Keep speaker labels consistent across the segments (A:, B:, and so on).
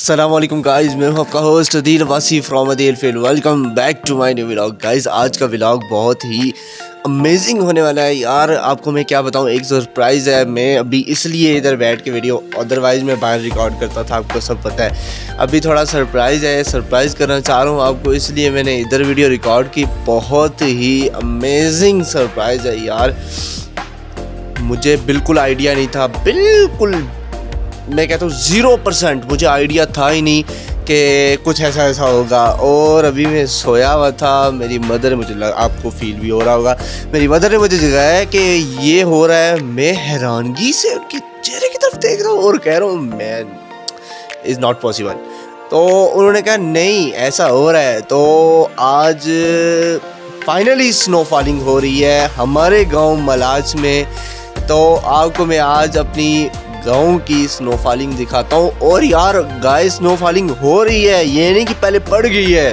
A: अस्सलाम वालेकुम गाइस, मैं हूं आपका host Adeel Wasi from Adeel field. Welcome back to my new vlog. Guys आज का व्लॉग बहुत ही अमेजिंग होने वाला है यार। आपको मैं क्या बताऊं, एक सरप्राइज़ है। मैं अभी इसलिए इधर बैठ के वीडियो, अदरवाइज़ मैं बाहर रिकॉर्ड करता था, आपको सब पता है। अभी थोड़ा सरप्राइज़ है, सरप्राइज़ करना चाह रहा हूँ आपको, इसलिए मैंने इधर वीडियो रिकॉर्ड की। बहुत ही अमेजिंग सरप्राइज़ है यार। मुझे बिल्कुल आइडिया नहीं था, बिल्कुल मैं कहता हूँ 0% मुझे आइडिया था ही नहीं कि कुछ ऐसा होगा। और अभी मैं सोया हुआ था, मेरी मदर मुझे आपको फील भी हो रहा होगा, मेरी मदर ने मुझे जगाया कि ये हो रहा है। मैं हैरानगी से उनके चेहरे की तरफ देख रहा हूँ और कह रहा हूँ मैन इज़ नॉट पॉसिबल। तो उन्होंने कहा नहीं ऐसा हो रहा है। तो आज फाइनली स्नो फॉलिंग हो रही है हमारे गाँव मलाज में। तो आपको मैं आज अपनी गाँव की स्नो फॉलिंग दिखाता हूँ। और यार गाइस स्नो फॉलिंग हो रही है, ये नहीं कि पहले पड़ गई है,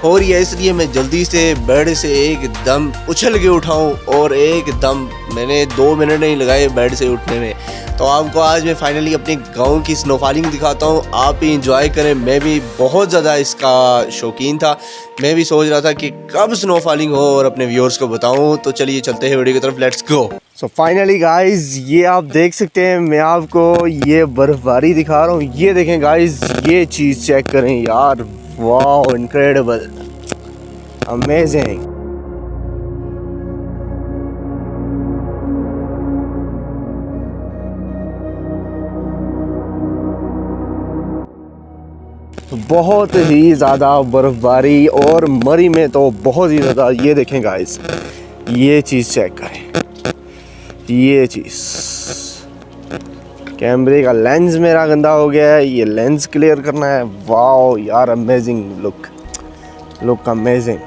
A: हो रही है। इसलिए मैं जल्दी से बेड से एकदम उछल के उठाऊँ और एकदम मैंने 2 मिनट नहीं लगाए बेड से उठने में। तो आपको आज मैं फाइनली अपने गांव की स्नो फॉलिंग दिखाता हूँ, आप भी इंजॉय करें। मैं भी बहुत ज़्यादा इसका शौकीन था, मैं भी सोच रहा था कि कब स्नो फॉलिंग हो और अपने व्यूअर्स को बताऊँ। तो चलिए चलते हैं वीडियो की तरफ, let's go. So finally guys ये आप देख सकते हैं, मैं आपको ये बर्फबारी दिखा रहा हूँ। ये देखें गाइज, ये चीज़ चेक करें यार, वाह इनक्रेडिबल, अमेजिंग। तो बहुत ही ज़्यादा बर्फबारी और मरी में तो बहुत ही ज़्यादा। ये देखें गाइस, ये चीज़ चेक करें, ये चीज़। कैमरे का लेंस मेरा गंदा हो गया है, ये लेंस क्लियर करना है। वाओ यार अमेजिंग, लुक अमेजिंग।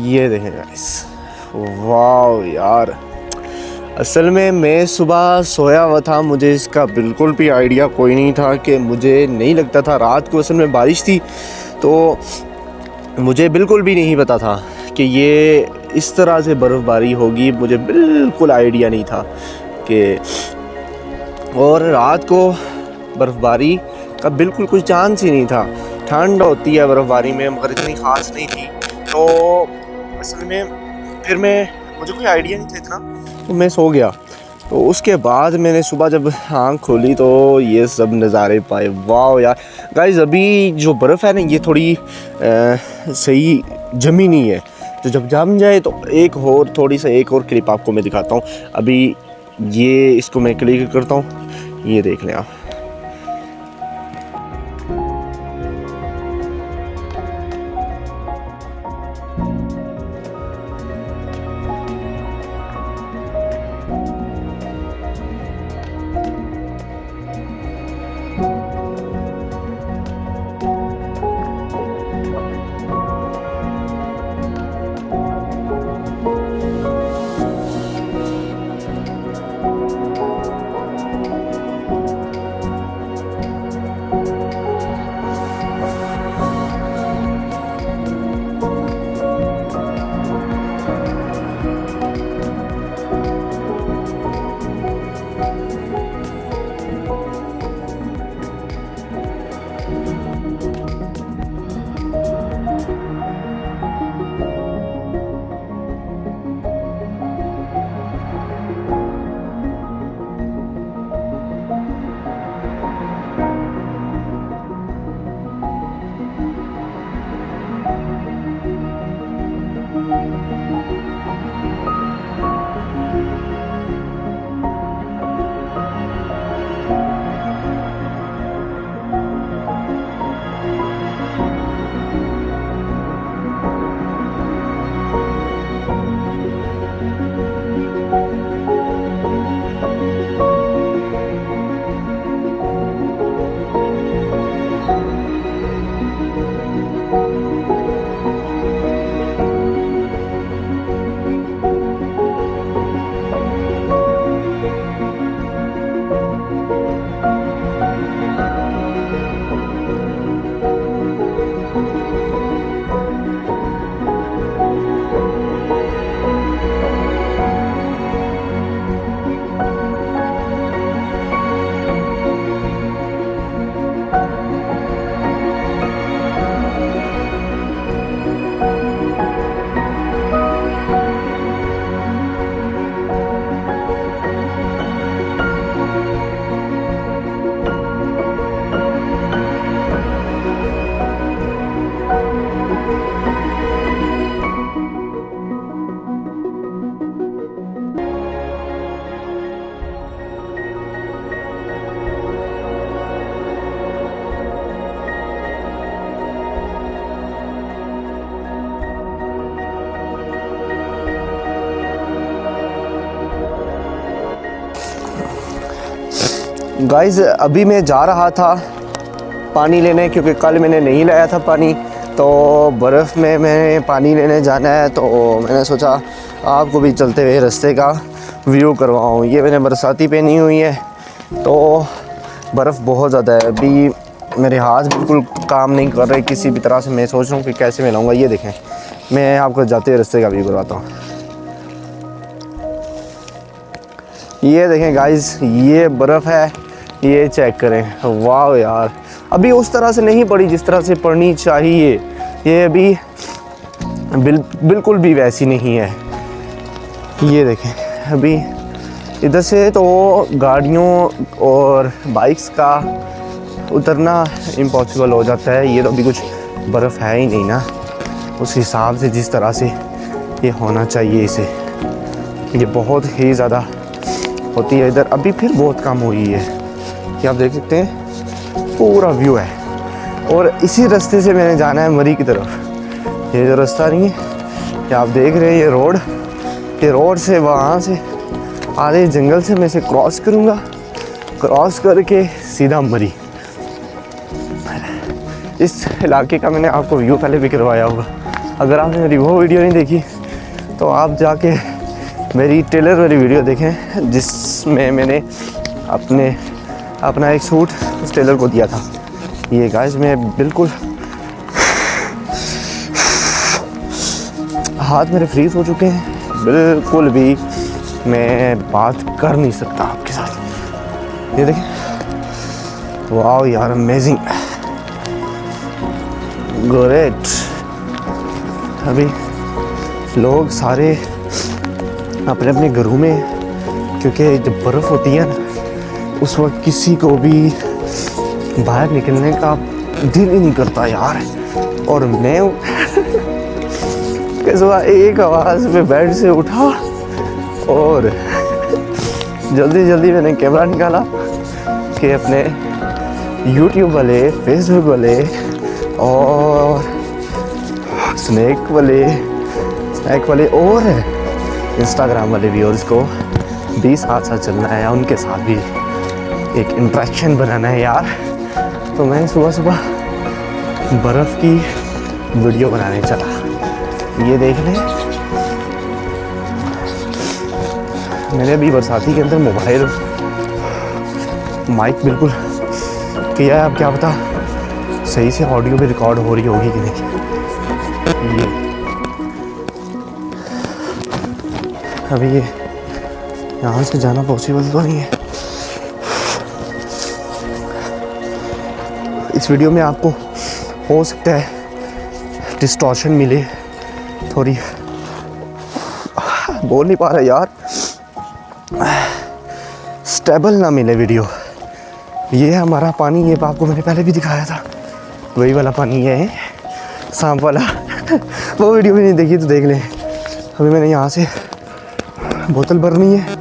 A: ये देखें गाइस, वाओ यार। असल में मैं सुबह सोया हुआ था, मुझे इसका बिल्कुल भी आइडिया कोई नहीं था। कि मुझे नहीं लगता था, रात को असल में बारिश थी तो मुझे बिल्कुल भी नहीं पता था कि ये इस तरह से बर्फ़बारी होगी। मुझे बिल्कुल आइडिया नहीं था कि, और रात को बर्फ़बारी का बिल्कुल कोई चांस ही नहीं था। ठंड होती है बर्फ़बारी में मगर इतनी ख़ास नहीं थी। तो असल में फिर मुझे कोई आइडिया नहीं था इतना, तो मैं सो गया। तो उसके बाद मैंने सुबह जब आँख खोली तो ये सब नज़ारे पाए। वाह यार गाइस, अभी जो बर्फ़ है ना ये थोड़ी सही जमी नहीं है, तो जब जम जाए तो एक और क्लिप आपको मैं दिखाता हूँ। अभी ये इसको मैं क्लिक करता हूँ, ये देख लें आप। गाइस अभी मैं जा रहा था पानी लेने, क्योंकि कल मैंने नहीं लाया था पानी, तो बर्फ़ में मैंने पानी लेने जाना है, तो मैंने सोचा आपको भी चलते हुए रास्ते का व्यू करवाऊँ। ये मैंने बरसाती पहनी हुई है, तो बर्फ़ बहुत ज़्यादा है। अभी मेरे हाथ बिल्कुल काम नहीं कर रहे किसी भी तरह से। मैं सोच रहा हूँ कि कैसे मैं लाऊँगा। ये देखें, मैं आपको जाते हुए रास्ते का व्यू करवाता हूँ। ये देखें गाइस, ये बर्फ़ है, ये चेक करें। वाह यार, अभी उस तरह से नहीं पड़ी जिस तरह से पड़नी चाहिए। ये अभी बिल्कुल भी वैसी नहीं है। ये देखें, अभी इधर से तो गाड़ियों और बाइक्स का उतरना इम्पॉसिबल हो जाता है। ये तो अभी कुछ बर्फ़ है ही नहीं ना उस हिसाब से जिस तरह से ये होना चाहिए इसे। ये बहुत ही ज़्यादा होती है इधर, अभी फिर बहुत कम हुई है। कि आप देख सकते हैं पूरा व्यू है। और इसी रास्ते से मैंने जाना है मरी की तरफ। ये जो रास्ता नहीं है, ये आप देख रहे हैं, ये रोड से वहाँ से आधे जंगल से मैं इसे क्रॉस करूँगा, क्रॉस करके सीधा मरी। इस इलाके का मैंने आपको व्यू पहले भी करवाया होगा। अगर आपने मेरी वो वीडियो नहीं देखी तो आप जाके मेरी टेलर वाली वीडियो देखें, जिसमें मैंने अपना एक सूट उस टेलर को दिया था। ये गाइस, मैं बिल्कुल हाथ मेरे फ्रीज हो चुके हैं, बिल्कुल भी मैं बात कर नहीं सकता आपके साथ। ये देखें, वाह यार, अमेजिंग, ग्रेट। अभी लोग सारे अपने अपने घरों में, क्योंकि जब बर्फ़ होती है ना उस वक्त किसी को भी बाहर निकलने का दिल ही नहीं करता यार। और मैं सुबह एक आवाज़ में बेड से उठा और जल्दी जल्दी मैंने कैमरा निकाला कि अपने YouTube वाले, Facebook वाले और स्नैक वाले और इंस्टाग्राम वाले व्यूअर्स को भी साथ चलना है, उनके साथ भी एक इंटरेक्शन बनाना है यार। तो मैं सुबह बर्फ़ की वीडियो बनाने चला। ये देख लें, मैंने अभी बरसाती के अंदर मोबाइल माइक बिल्कुल किया है। अब क्या पता सही से ऑडियो भी रिकॉर्ड हो रही होगी कि नहीं। ये अभी ये यहाँ से जाना पॉसिबल तो नहीं है। इस वीडियो में आपको हो सकता है डिस्टॉर्शन मिले, थोड़ी बोल नहीं पा रहा यार, स्टेबल ना मिले वीडियो। ये है हमारा पानी, ये आपको मैंने पहले भी दिखाया था, वही वाला पानी है, सांप वाला। वो वीडियो भी नहीं देखी तो देख लें। अभी मैंने यहाँ से बोतल भरनी है।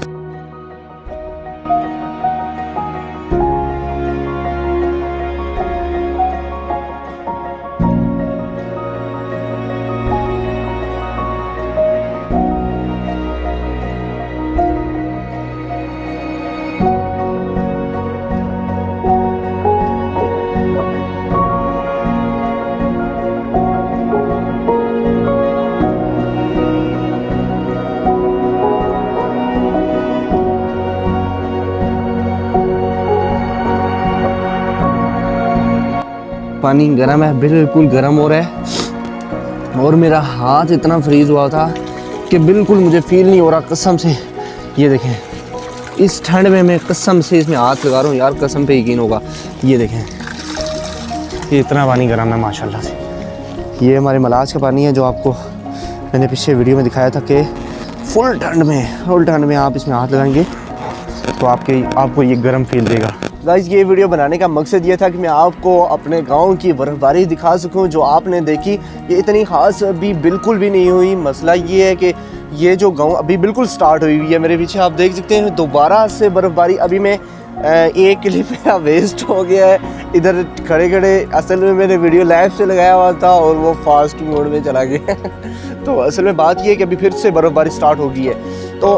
A: पानी गर्म है, बिल्कुल गर्म हो रहा है। और मेरा हाथ इतना फ्रीज हुआ था कि बिल्कुल मुझे फील नहीं हो रहा, कसम से। ये देखें, इस ठंड में मैं कसम से इसमें हाथ लगा रहा हूँ यार, कसम पे यकीन होगा। ये देखें, ये इतना पानी गर्म है माशाल्लाह से। ये हमारे मलाज का पानी है, जो आपको मैंने पिछले वीडियो में दिखाया था कि फुल ठंड में आप इसमें हाथ लगाएंगे तो आपको ये गर्म फील देगा। गाइस, ये वीडियो बनाने का मकसद ये था कि मैं आपको अपने गांव की बर्फ़बारी दिखा सकूं जो आपने देखी। ये इतनी ख़ास अभी बिल्कुल भी नहीं हुई। मसला ये है कि ये जो गांव अभी बिल्कुल स्टार्ट हुई हुई है। मेरे पीछे आप देख सकते हैं दोबारा से बर्फ़बारी। अभी मैं एक क्लिप मेरा वेस्ट हो गया है इधर खड़े असल में मैंने वीडियो लाइव से लगाया हुआ था और वो फास्ट मोड में चला गया। तो असल में बात ये है कि अभी फिर से बर्फ़बारी स्टार्ट हो गई है। तो